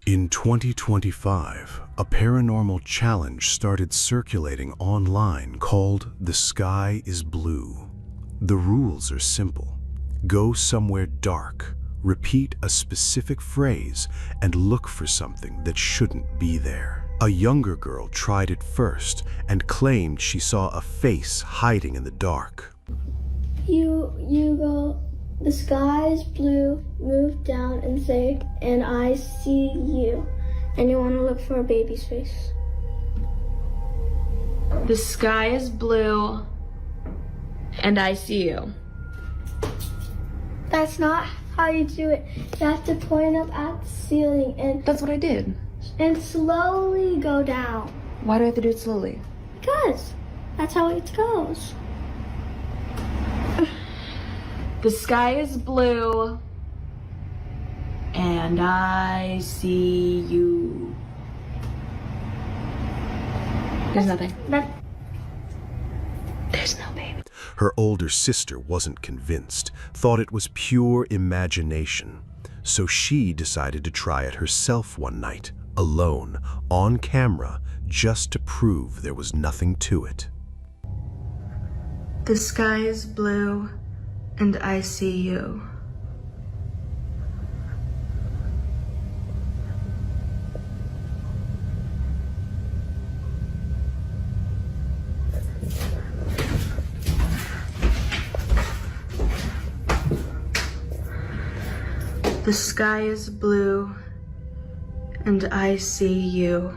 In 2025, a paranormal challenge started circulating online called The Sky is Blue. The rules are simple. Go somewhere dark, repeat a specific phrase, and look for something that shouldn't be there. A younger girl tried it first and claimed she saw a face hiding in the dark. You go, the sky is blue, move down and say, and I see you. And you want to look for a baby's face. The sky is blue, and I see you. That's not how you do it. You have to point up at the ceiling and That's what I did. slowly go down. Why do I have to do it slowly? Because that's how it goes. The sky is blue, and I see you. There's nothing. There's no baby. Her older sister wasn't convinced, thought it was pure imagination. So she decided to try it herself one night, alone, on camera, just to prove there was nothing to it. The sky is blue, and I see you. The sky is blue, and I see you.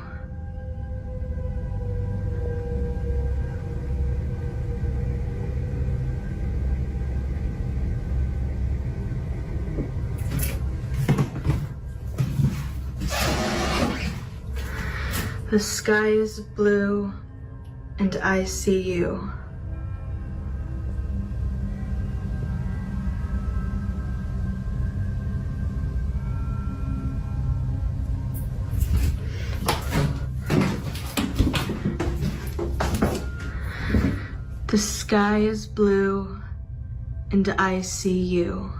The sky is blue, and I see you. The sky is blue, and I see you.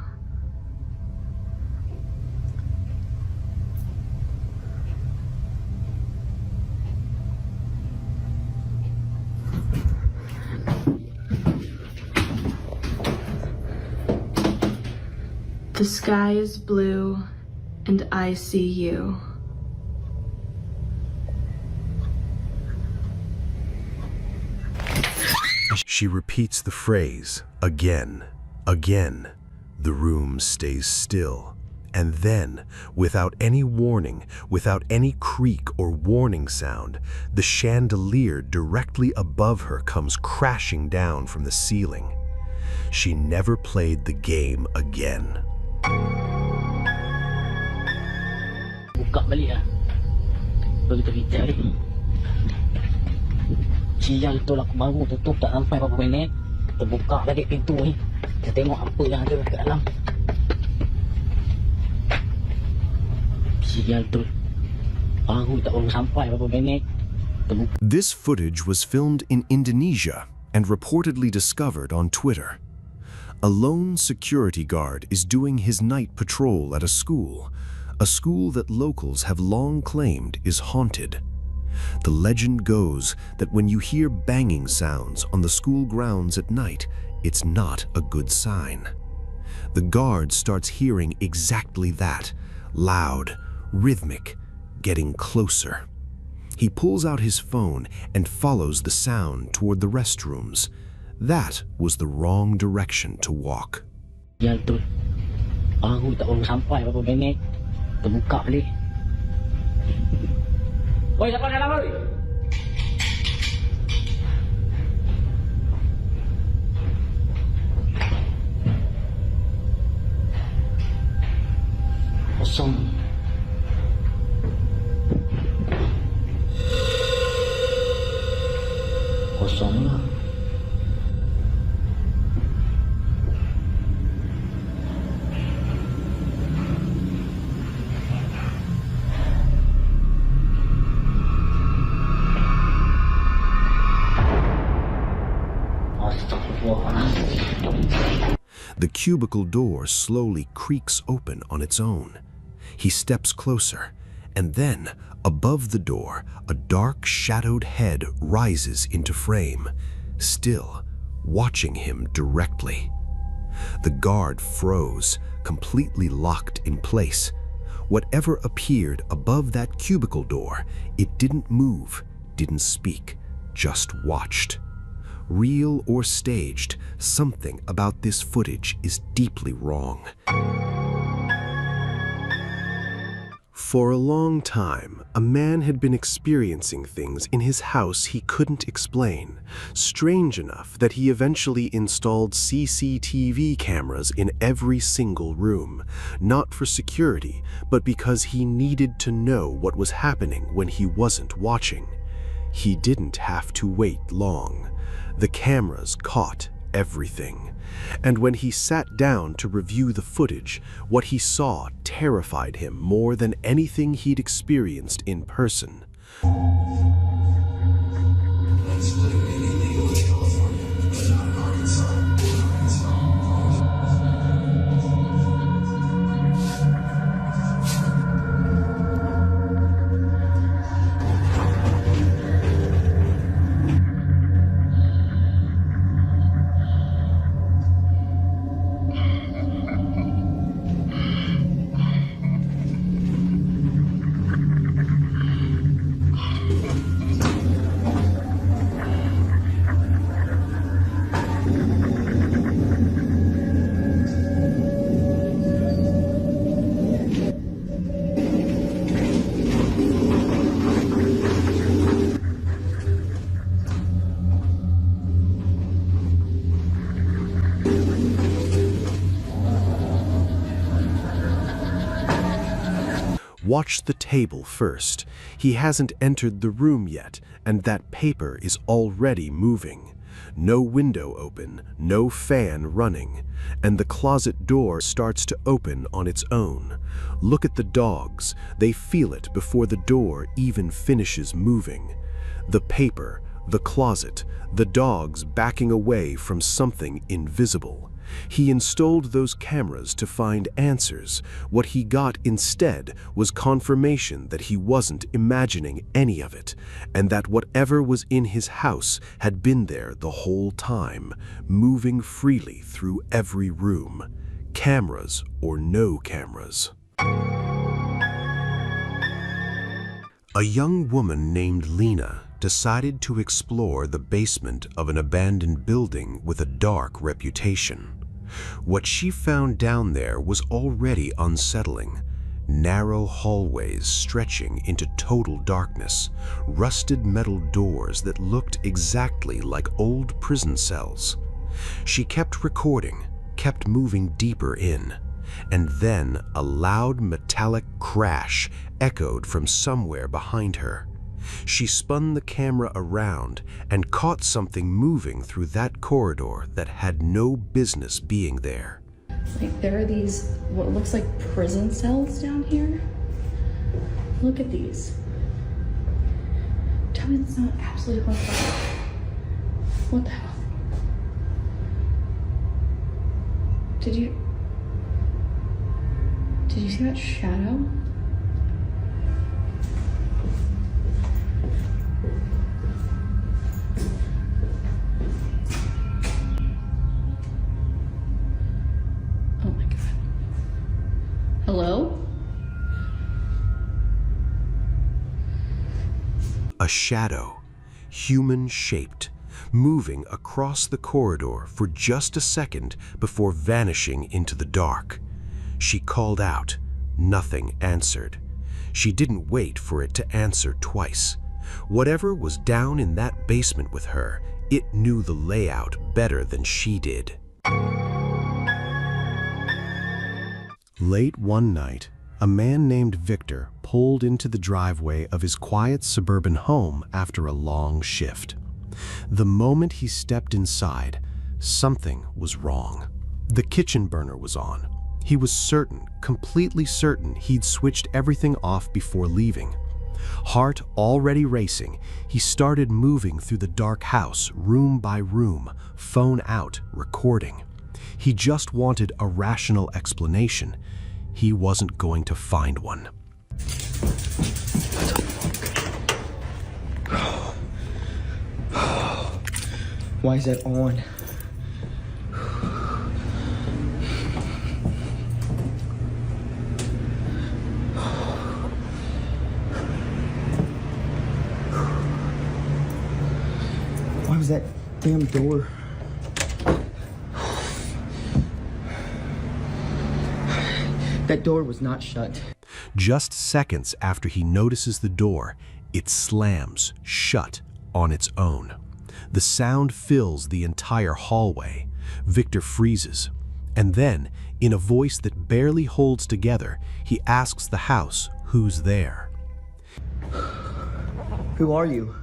The sky is blue, and I see you. She repeats the phrase again, again. The room stays still. And then, without any warning, without any creak or warning sound, the chandelier directly above her comes crashing down from the ceiling. She never played the game again. Buka balik lah. Begitu kita ni. Sial tu lah, aku baru tutup tak sampai berapa minit. Kita buka lagi pintu ni. Kita tengok apa yang ada kat dalam. Sial tu. Baru tak baru sampai berapa minit. This footage was filmed in Indonesia and reportedly discovered on Twitter. A lone security guard is doing his night patrol at a school that locals have long claimed is haunted. The legend goes that when you hear banging sounds on the school grounds at night, it's not a good sign. The guard starts hearing exactly that, loud, rhythmic, getting closer. He pulls out his phone and follows the sound toward the restrooms. That was the wrong direction to walk. Sial tu. Baru tak baru sampai berapa minit. Kita buka balik. Oi, siapa dalam oi? Kosong. Kosong lah. The cubicle door slowly creaks open on its own. He steps closer, And then, above the door, a dark, shadowed head rises into frame, still watching him directly. The guard froze, completely locked in place. Whatever appeared above that cubicle door, it didn't move, didn't speak, just watched. Real or staged, something about this footage is deeply wrong. For a long time, a man had been experiencing things in his house he couldn't explain, strange enough that he eventually installed CCTV cameras in every single room, not for security, but because he needed to know what was happening when he wasn't watching. He didn't have to wait long. The cameras caught everything. And when he sat down to review the footage, what he saw terrified him more than anything he'd experienced in person. Watch the table first. He hasn't entered the room yet, and that paper is already moving. No window open, no fan running, and the closet door starts to open on its own. Look at the dogs. They feel it before the door even finishes moving. The paper, the closet, the dogs backing away from something invisible. He installed those cameras to find answers. What he got instead was confirmation that he wasn't imagining any of it, and that whatever was in his house had been there the whole time, moving freely through every room, cameras or no cameras. A young woman named Lena decided to explore the basement of an abandoned building with a dark reputation. What she found down there was already unsettling. Narrow hallways stretching into total darkness, rusted metal doors that looked exactly like old prison cells. She kept recording, kept moving deeper in, and then a loud metallic crash echoed from somewhere behind her. She spun the camera around and caught something moving through that corridor that had no business being there. It's like there are these, what looks like prison cells down here. Look at these. Tell me it's not absolutely horrifying. What the hell? Did you see that shadow? Oh my God. Hello? A shadow, human-shaped, moving across the corridor for just a second before vanishing into the dark. She called out. Nothing answered. She didn't wait for it to answer twice. Whatever was down in that basement with her, it knew the layout better than she did. Late one night, a man named Victor pulled into the driveway of his quiet suburban home after a long shift. The moment he stepped inside, something was wrong. The kitchen burner was on. He was certain, completely certain, he'd switched everything off before leaving. Heart already racing, he started moving through the dark house, room by room, phone out, recording. He just wanted a rational explanation. He wasn't going to find one. Why is that on? Why was that damn door? That door was not shut. Just seconds after he notices the door, it slams shut on its own. The sound fills the entire hallway. Victor freezes. And then, in a voice that barely holds together, he asks the house who's there. Who are you?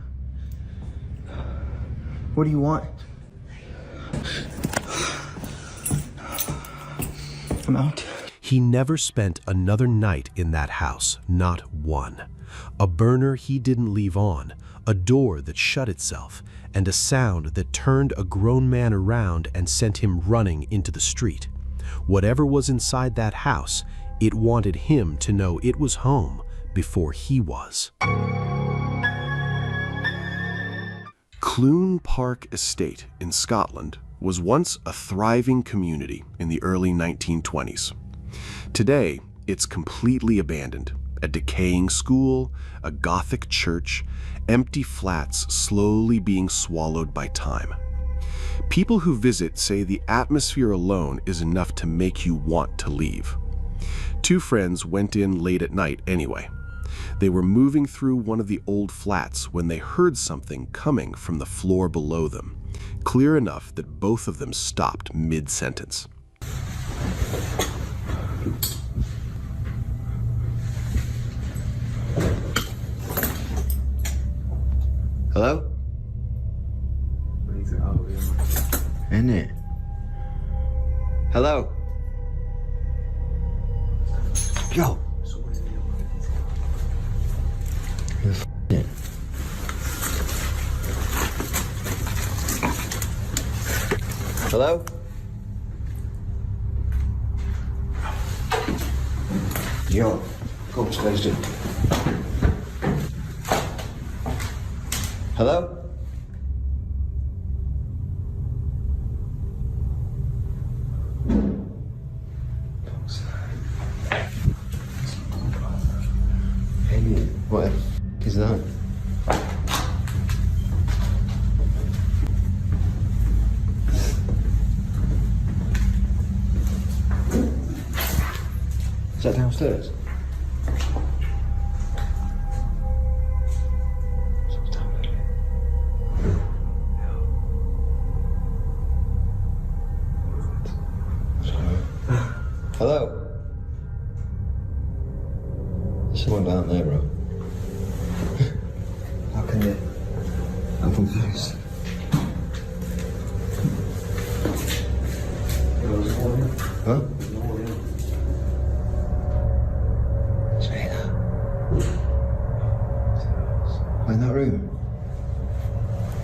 What do you want? I'm out. He never spent another night in that house, not one. A burner he didn't leave on, a door that shut itself, and a sound that turned a grown man around and sent him running into the street. Whatever was inside that house, it wanted him to know it was home before he was. Clune Park Estate in Scotland was once a thriving community in the early 1920s. Today, it's completely abandoned. A decaying school, a Gothic church, empty flats slowly being swallowed by time. People who visit say the atmosphere alone is enough to make you want to leave. Two friends went in late at night anyway. They were moving through one of the old flats when they heard something coming from the floor below them, clear enough that both of them stopped mid-sentence. Hello? Isn't it? Hello? Yo! It. Hello? Yo, go upstairs, dude. Hello? Hey, what is that? Is that downstairs? Hello? There's someone down there, bro. How can you? I'm confused. Huh? Say that. In that room.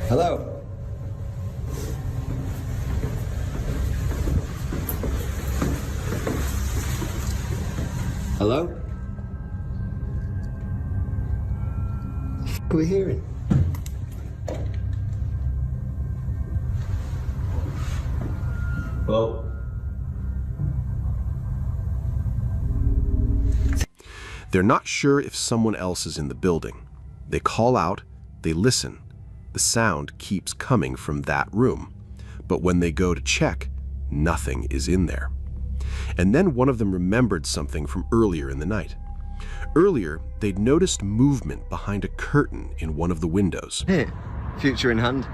Hello? Hello? What the f*** are we hearing? Hello? They're not sure if someone else is in the building. They call out, they listen. The sound keeps coming from that room. But when they go to check, nothing is in there. And then one of them remembered something from earlier in the night. Earlier, they'd noticed movement behind a curtain in one of the windows. Here, future in hand.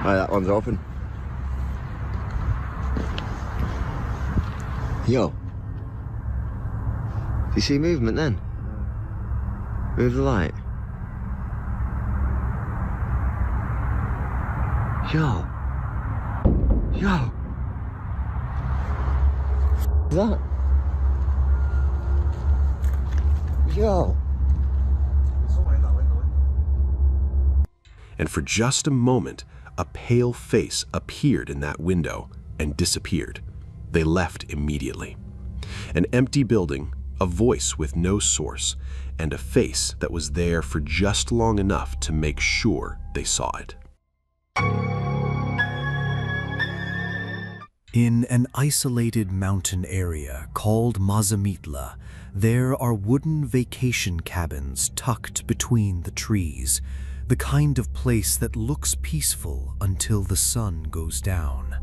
Right, that one's open. Yo. Do you see movement then? Move the light. Yo. Yo. What's that? Yo. And for just a moment, a pale face appeared in that window and disappeared. They left immediately. An empty building, a voice with no source, and a face that was there for just long enough to make sure they saw it. In an isolated mountain area called Mazamitla, there are wooden vacation cabins tucked between the trees, the kind of place that looks peaceful until the sun goes down.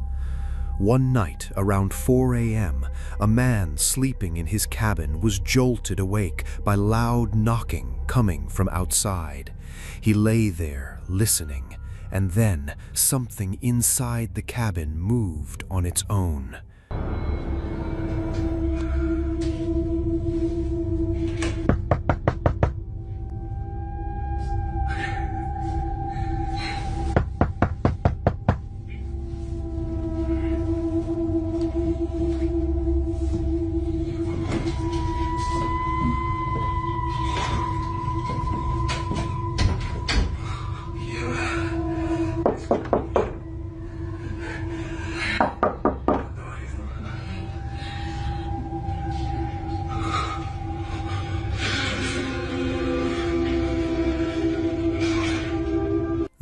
One night, around 4 a.m., a man sleeping in his cabin was jolted awake by loud knocking coming from outside. He lay there, listening, and then something inside the cabin moved on its own.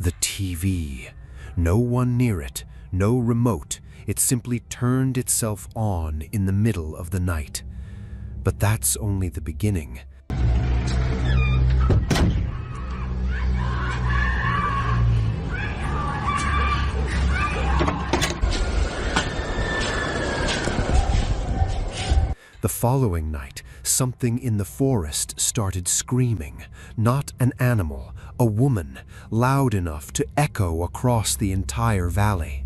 The TV. No one near it, no remote. It simply turned itself on in the middle of the night. But that's only the beginning. The following night, something in the forest started screaming. Not an animal, a woman, loud enough to echo across the entire valley.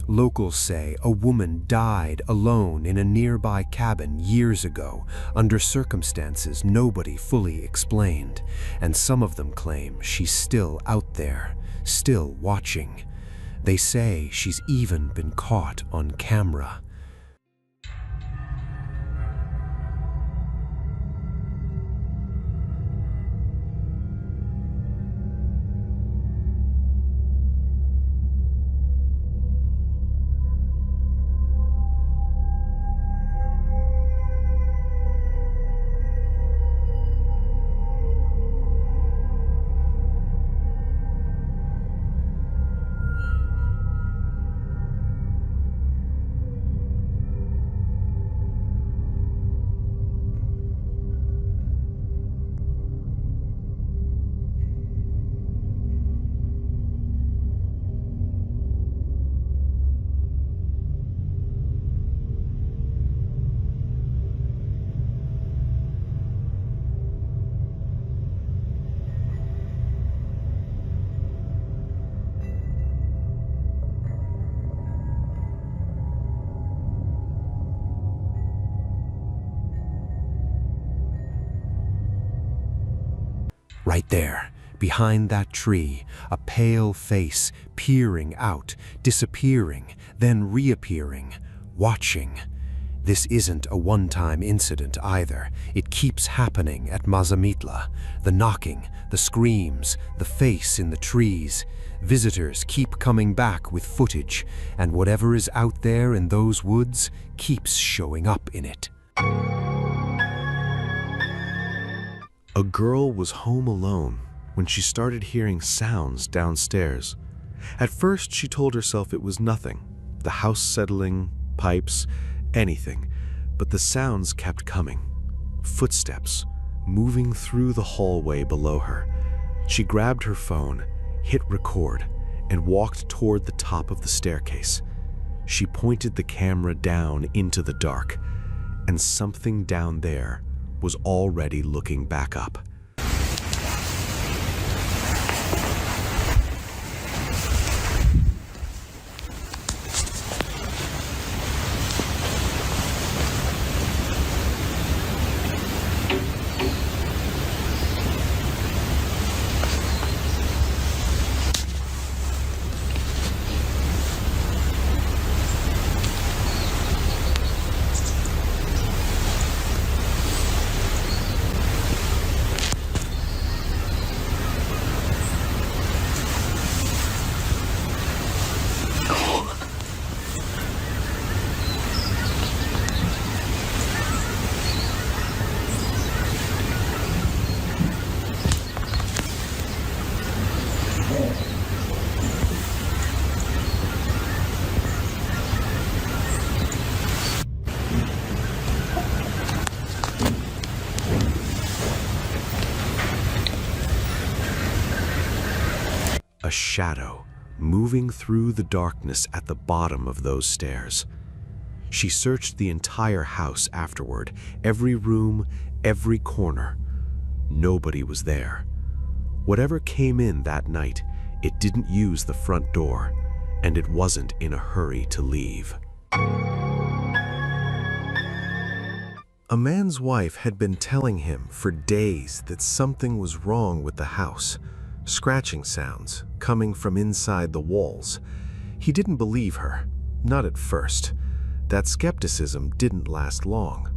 Locals say a woman died alone in a nearby cabin years ago, under circumstances nobody fully explained, and some of them claim she's still out there, still watching. They say she's even been caught on camera. Right there, behind that tree, a pale face peering out, disappearing, then reappearing, watching. This isn't a one-time incident either. It keeps happening at Mazamitla. The knocking, the screams, the face in the trees. Visitors keep coming back with footage, and whatever is out there in those woods keeps showing up in it. A girl was home alone when she started hearing sounds downstairs. At first, she told herself it was nothing, the house settling, pipes, anything, but the sounds kept coming. Footsteps, moving through the hallway below her. She grabbed her phone, hit record, and walked toward the top of the staircase. She pointed the camera down into the dark, and something down there was already looking back up. a shadow moving through the darkness at the bottom of those stairs. She searched the entire house afterward, every room, every corner. Nobody was there. Whatever came in that night, it didn't use the front door, and it wasn't in a hurry to leave. A man's wife had been telling him for days that something was wrong with the house, scratching sounds coming from inside the walls. He didn't believe her, not at first. That skepticism didn't last long.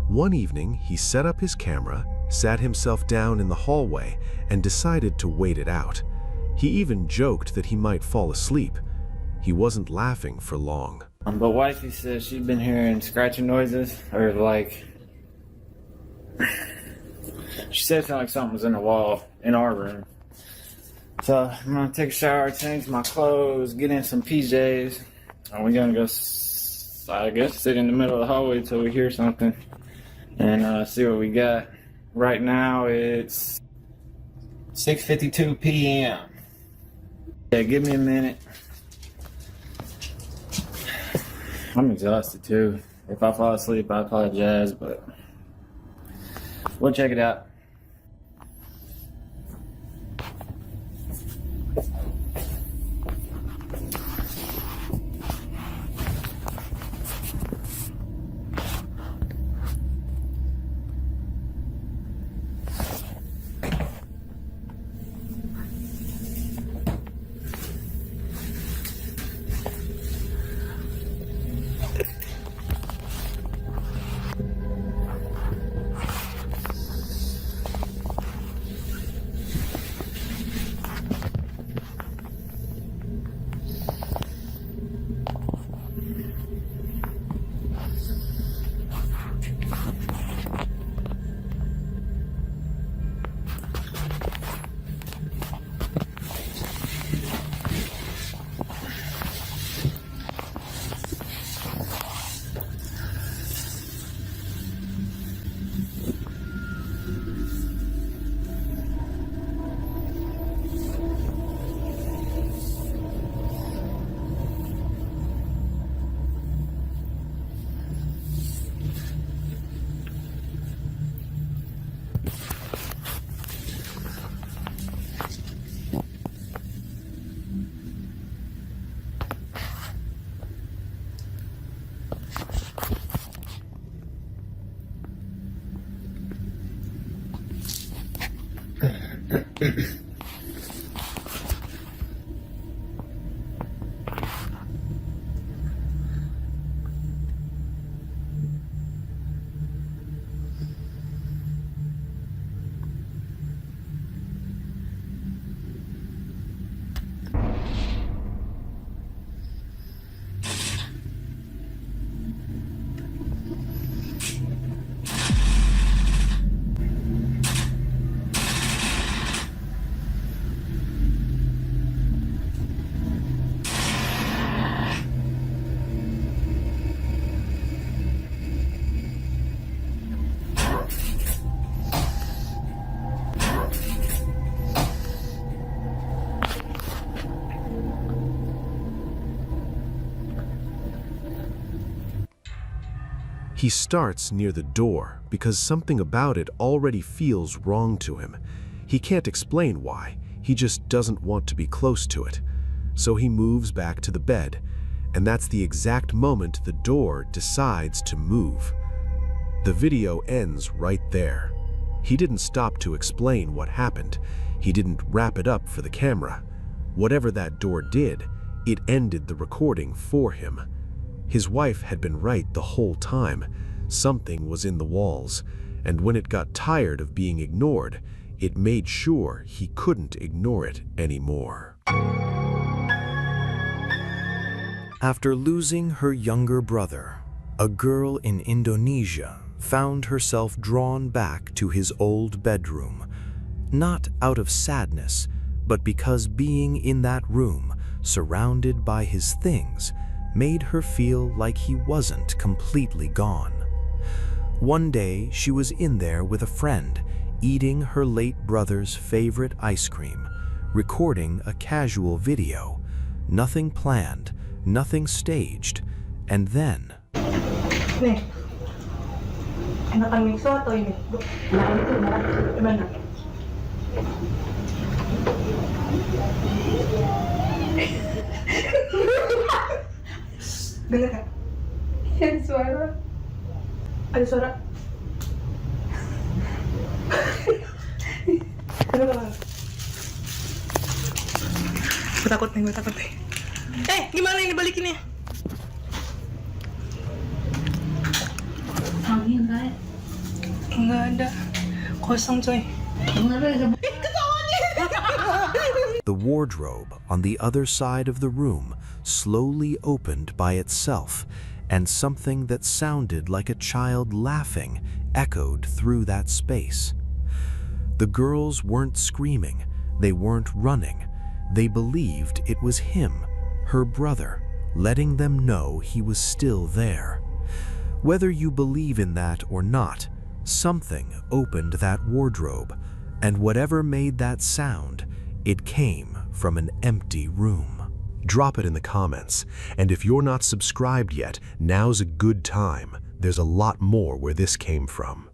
One evening, he set up his camera, sat himself down in the hallway, and decided to wait it out. He even joked that he might fall asleep. He wasn't laughing for long. But wifey says she's been hearing scratching noises, or like, she said it sounded like something was in the wall in our room. So I'm gonna take a shower, change my clothes, get in some PJs, and we're gonna go, I guess, sit in the middle of the hallway till we hear something and see what we got. Right now it's 6:52 p.m. Yeah, give me a minute. I'm exhausted too. If I fall asleep, I apologize, but we'll check it out. He starts near the door because something about it already feels wrong to him. He can't explain why, he just doesn't want to be close to it. So he moves back to the bed, and that's the exact moment the door decides to move. The video ends right there. He didn't stop to explain what happened. He didn't wrap it up for the camera. Whatever that door did, it ended the recording for him. His wife had been right the whole time. Something was in the walls, and when it got tired of being ignored, it made sure he couldn't ignore it anymore. After losing her younger brother, a girl in Indonesia found herself drawn back to his old bedroom, not out of sadness, but because being in that room, surrounded by his things, made her feel like he wasn't completely gone. One day, she was in there with a friend, eating her late brother's favorite ice cream, recording a casual video. Nothing planned, nothing staged, and then... Nih, enakan miso atau ini? Gimana? Dengar kan? Ada suara. Ada suara. Dengar. Gue takut nih. Gimana ini balikinnya? Angin kayak. Enggak ada. Kosong coy. The wardrobe on the other side of the room slowly opened by itself, and something that sounded like a child laughing echoed through that space. The girls weren't screaming, they weren't running. They believed it was him, her brother, letting them know he was still there. Whether you believe in that or not, something opened that wardrobe, and whatever made that sound, it came from an empty room. Drop it in the comments, and if you're not subscribed yet, now's a good time. There's a lot more where this came from.